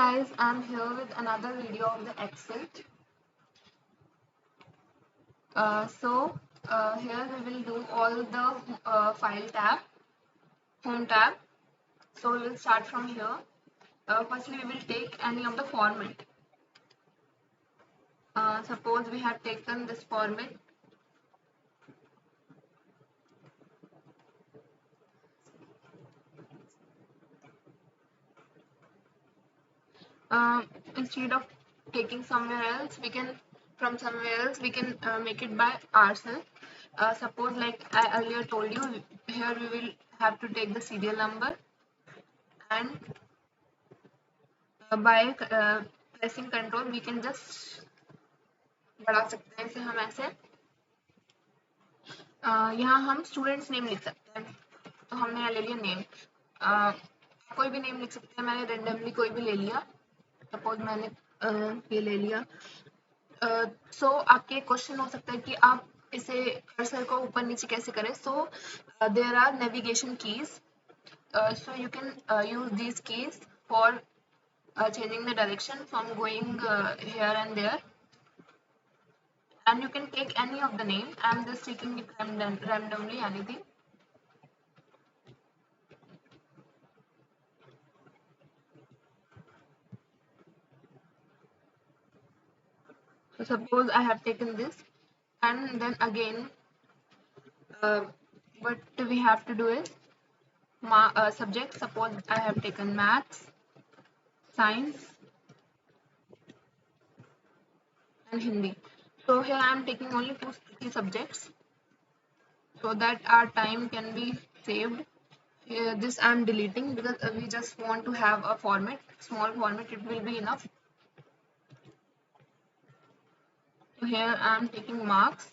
guys, I'm here with another video of the Excel. Here we will do all the file tab, home tab. So we will start from here. Firstly, we will take any of the format. Suppose we have taken this format. Instead of taking somewhere else, we can make it by ourselves. Suppose like I earlier told you, here we will have to take the serial number and by pressing control we can just बढ़ा सकते हैं इसे हम ऐसे यहाँ हम students name लिख सकते हैं तो हमने यहाँ ले लिया नेम कोई भी नेम लिख सकते हैं मैंने रेंडमली कोई भी ले लिया सपोज मैंने ये ले लिया सो आपके क्वेश्चन हो सकता है कि आप इसे कर्सर को ऊपर नीचे कैसे करें so there are navigation keys so you can use these keys for changing the direction from going here and there, and you can take any of the name. I'm just taking it randomly anything. So suppose I have taken this, and then again what we have to do is subject. Suppose I have taken maths, science and Hindi. So here I am taking only three subjects so that our time can be saved. This I am deleting because we just want to have a format, small format, it will be enough. So here I am taking marks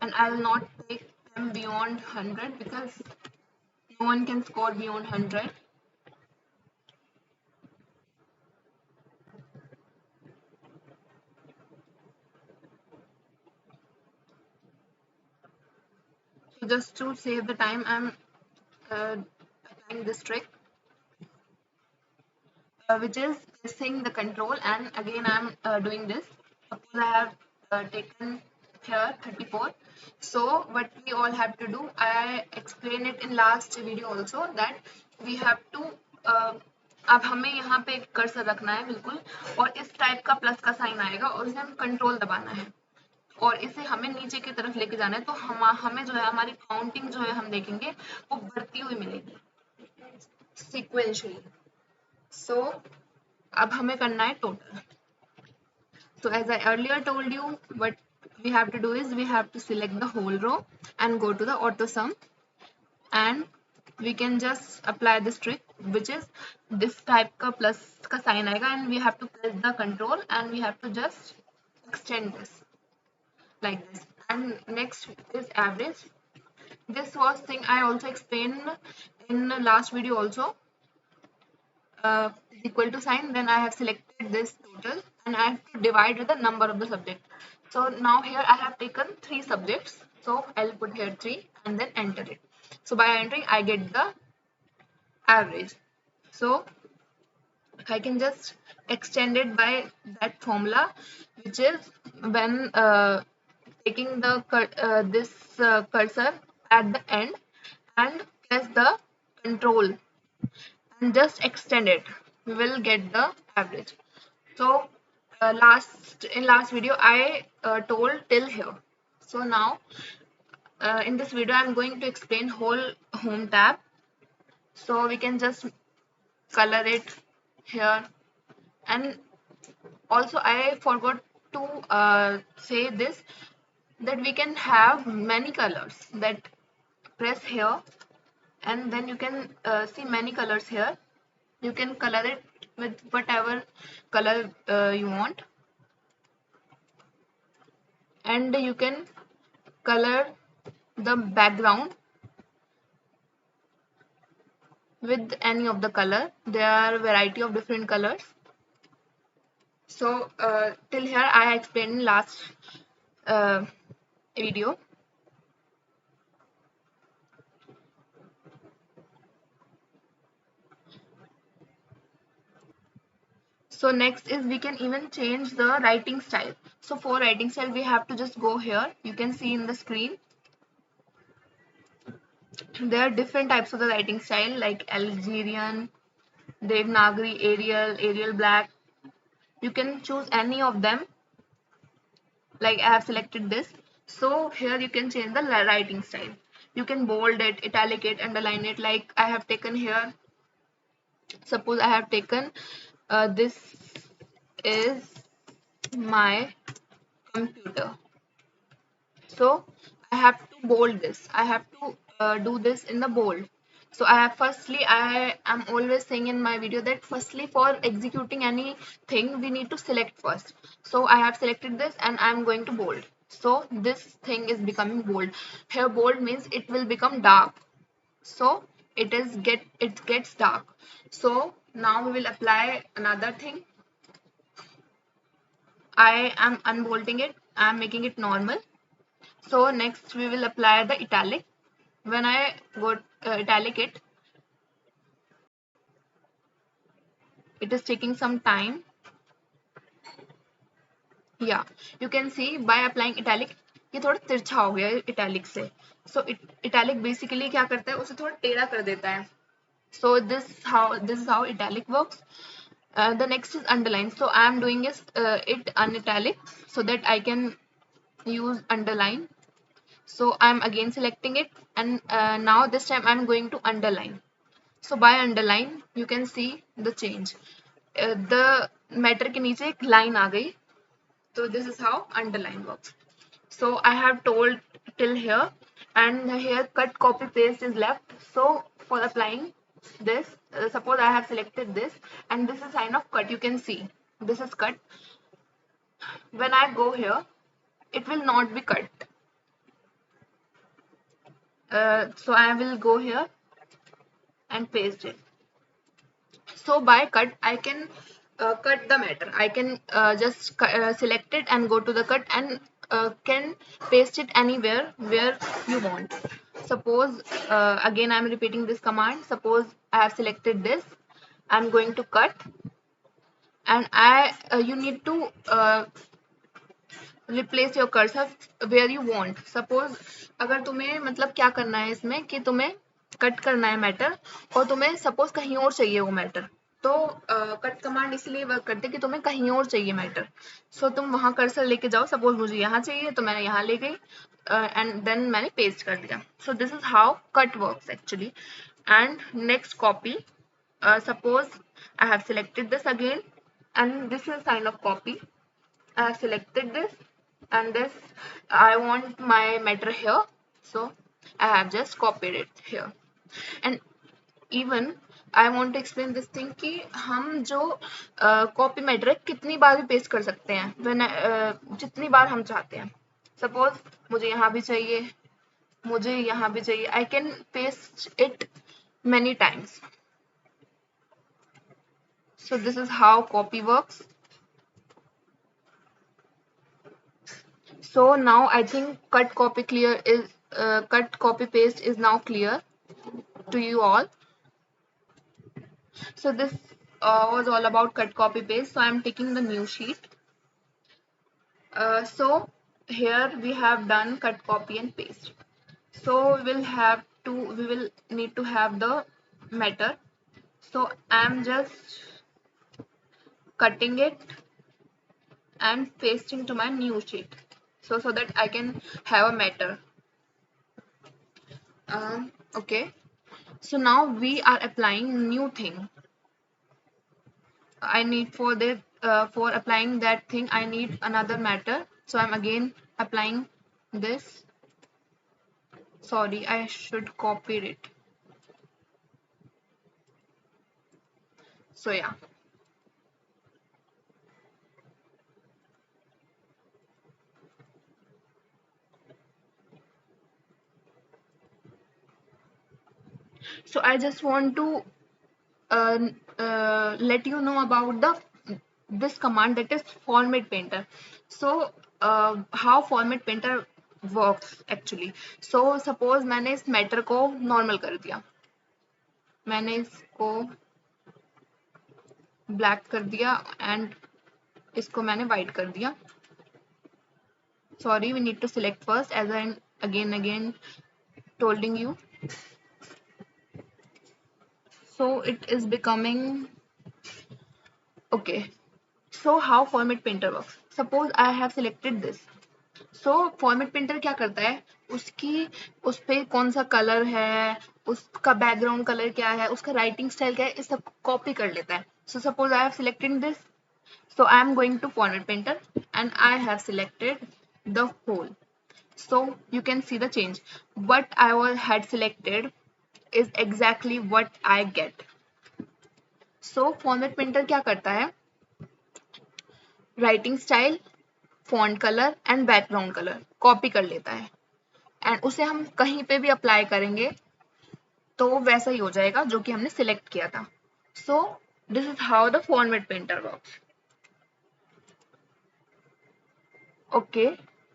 and I will not take them beyond 100 because no one can score beyond 100. So just to save the time, I am applying this trick, which is pressing the control, and again I am doing this. Suppose I have taken here 34. So what we all have to do, I explained it in last video also, that we have to अब हमें यहाँ पे एक cursor रखना है बिल्कुल, और इस टाइप का प्लस का साइन आएगा और उसे हम कंट्रोल दबाना है और इसे हमें नीचे की तरफ लेके जाना है, तो हमें जो है हमारी काउंटिंग जो है हम देखेंगे वो बढ़ती हुई मिलेगी सीक्वेंशियली. सो अब हमें करना है total. So as I earlier told you, what we have to do is we have to select the whole row and go to the auto sum, and we can just apply this trick, which is this type का plus का sign आएगा and we have to press the control and we have to just extend this like this. And next is average. This was thing I also explained in the last video also. Equal to sign, then I have selected this total and I have to divide with the number of the subject. So now here I have taken 3 subjects, so I'll put here 3 and then enter it. So by entering I get the average. So I can just extend it by that formula, which is when taking the cursor at the end and press the control and just extend it, we will get the average. So in last video I told till here. So now in this video I'm going to explain whole home tab. So we can just color it here, and also I forgot to say this, that we can have many colors. That press here and then you can see many colors here. You can color it with whatever color you want, and you can color the background with any of the color. There are a variety of different colors. So till here I explained in last video. So next is we can even change the writing style. So for writing style we have to just go here. You can see in the screen there are different types of the writing style like Algerian, Devanagari, Arial Black. You can choose any of them. Like I have selected this. So here you can change the writing style. You can bold it, italic it, underline it. Like I have taken here, suppose I have taken this is my computer. So I have to bold this. I have to do this in the bold. So I am always saying in my video that firstly for executing anything we need to select first. So I have selected this and I am going to bold. So this thing is becoming bold. Here bold means it will become dark. So it gets dark. So now we will apply another thing. I am unbolding it. I am making it normal. So next we will apply the italic. When I go italic it is taking some time. Yeah, you can see by applying italic ये थोड़ा तिरछा हो गया है italic से. So italic basically क्या करता है उसे थोड़ा टेढ़ा कर देता है. So this is how italic works. The next is underline. So I am doing it unitalic so that I can use underline. So I'm again selecting it and now this time I'm going to underline. So by underline you can see the change. The matter के नीचे एक line आ गई. So this is how underline works. So I have told till here and here cut copy paste is left. So for applying this, suppose I have selected this and this is sign of cut. You can see this is cut. When I go here, it will not be cut. So I will go here and paste it. So by cut I can cut the matter. I can just select it and go to the cut and can paste it anywhere where you want. Suppose again I am repeating this command. Suppose I have selected this, I am going to cut and you need to replace your cursor where you want. Suppose अगर तुम्हें मतलब क्या करना है इसमें कि तुम्हें cut करना है मैटर और तुम्हें सपोज कहीं और चाहिए वो मैटर, तो कट कमांड इसलिए वर्क करते कि तुम्हें कहीं और चाहिए मैटर. सो तुम वहां कर्सर लेके जाओ. सपोज मुझे यहाँ चाहिए तो मैंने यहाँ ले गई एंड देन मैंने पेस्ट कर दिया. So this is how cut works actually. And next copy. Suppose I have selected this again and this is kind of copy. I have selected this and this I want my matter here, so I have just copied it here. And even I want to explain this thing कि हम जो copy matter है कितनी बार भी paste कर सकते हैं when जितनी बार हम चाहते हैं. सपोज मुझे यहाँ भी चाहिए, मुझे यहाँ भी चाहिए. I can paste it many times. So this is how copy works. So now I think cut copy paste is now clear to you all. So this was all about cut copy paste. So I am taking the new sheet. So here we have done cut copy and paste. So we will need to have the matter. So I am just cutting it and pasting to my new sheet. So that I can have a matter. Okay. So now we are applying new thing. I need for applying that thing I need another matter. So I'm again applying this. Sorry, I should copy it. So yeah. So I just want to let you know about this command, that is format painter. So how format painter works actually. So suppose मैंने इस matter को normal कर दिया, मैंने इसको black कर दिया and इसको मैंने वाइट कर दिया. Sorry, we need to select first as I again told you. So it is becoming okay. So how Format Painter works? Suppose I have selected this. So Format Painter क्या करता है, उसकी उस पे कौन सा कलर है, उसका बैकग्राउंड कलर क्या है, उसका राइटिंग स्टाइल क्या है, इस सब कॉपी कर लेता है. So suppose I have selected this. So I am going to Format Painter and I have selected the whole. So you can see the change. What I had selected is exactly what I get. So Format Painter क्या करता है, writing style, font colour and background colour copy कर लेता है and उसे हम कहीं पे भी अप्लाई करेंगे तो वैसा ही हो जाएगा जो कि हमने सिलेक्ट किया था. So this is how the format painter works. Okay,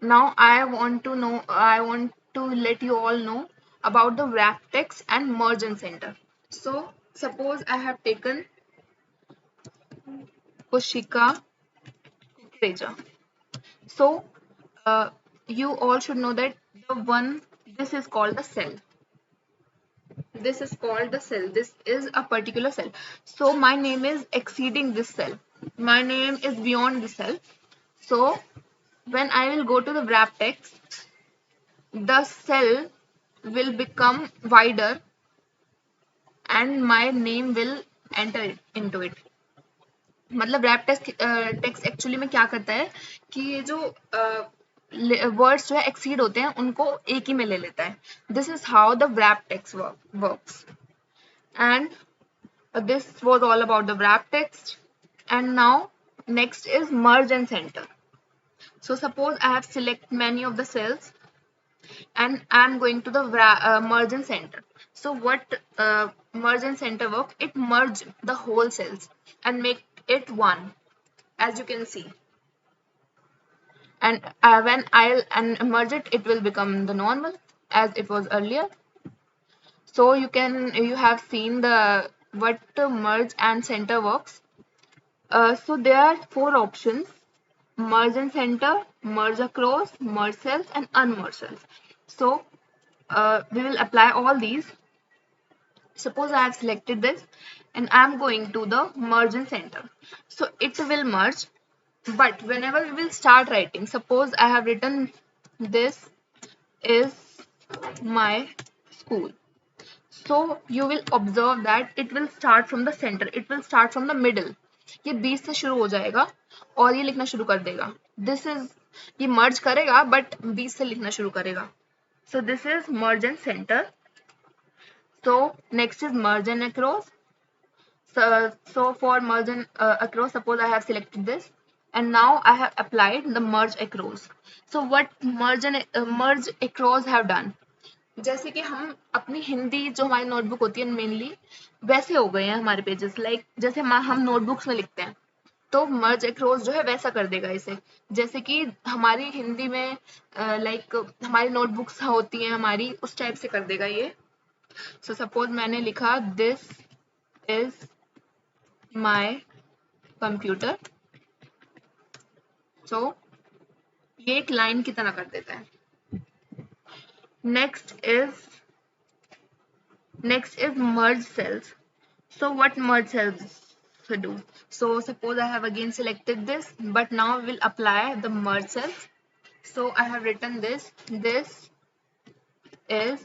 now I want to let you all know about the wrap text and merge and center. So suppose I have taken Pushika Kukreja. So you all should know that this is called the cell. This is called the cell. This is a particular cell. So my name is exceeding this cell. My name is beyond this cell. So when I will go to the wrap text, the cell will become wider and my name will enter into it. मतलब wrap text actually में क्या करता है कि ये जो words जो है एक्सीड होते हैं उनको एक ही में ले लेता है. This is how the wrap text works. And this was all about the wrap text. And now next is merge and center. So suppose I have select many of the cells and I'm going to the merge and center. So what merge and center work, it merge the whole cells and make it one, as you can see. And when I'll merge it, it will become the normal as it was earlier. So you have seen the what merge and center works. So there are 4 options: merge and center, merge across, merge cells and unmerge cells. So we will apply all these. Suppose I have selected this and I am going to the merge and center. So it will merge, but whenever we will start writing, suppose I have written this is my school. So you will observe that it will start from the center, it will start from the middle. ये बीच से शुरू हो जाएगा और ये लिखना शुरू कर देगा. दिस इज, ये मर्ज करेगा बट बीच से लिखना शुरू करेगा. So this is merge and center. So next is merge and across. So for merge and across, suppose I have selected this and now I have applied the merge across. So what merge across have done, जैसे कि हम अपनी हिंदी जो हमारी notebook होती है mainly वैसे हो गए हैं हमारे पेजेस. लाइक जैसे हम नोटबुक्स में लिखते हैं तो मर्ज अक्रॉस जो है वैसा कर देगा इसे. जैसे कि हमारी हिंदी में लाइक हमारी नोटबुक्स होती हैं हमारी, उस टाइप से कर देगा ये. सो सपोज मैंने लिखा दिस इज माय कंप्यूटर. सो ये एक लाइन की तरह कर देता है. Next is merge cells. So what merge cells do? So suppose I have again selected this, but now we will apply the merge cells. So I have written this is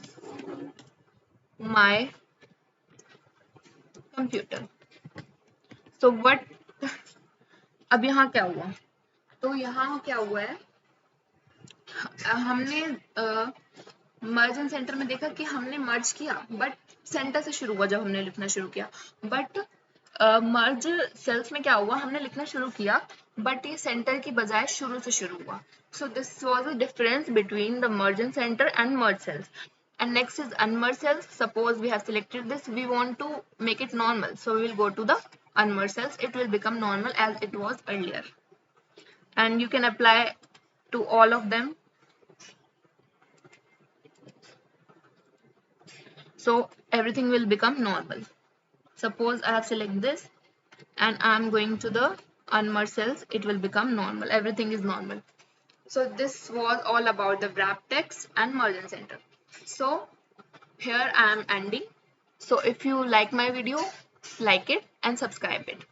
my computer. So what, अब यहाँ क्या हुआ, तो यहाँ क्या हुआ है, हमने मर्ज एंड सेंटर में देखा कि हमने मर्ज किया बट सेंटर से शुरू हुआ जब हमने लिखना शुरू किया. बट मर्ज सेल्स में क्या हुआ, हमने लिखना शुरू किया बट ये सेंटर की बजाय शुरू से शुरू हुआ. So this was the difference between the merge and center and merge cells. And next is unmerged cells. Suppose we have selected this, we want to make it normal, so we will go to the unmerged cells. It will become normal as it was earlier, and you can apply to all of them. So everything will become normal. Suppose I have selected this and I'm going to the unmerged cells, it will become normal. Everything is normal. So this was all about the wrap text and merge and center. So here I am ending. So if you like my video, like it and subscribe it.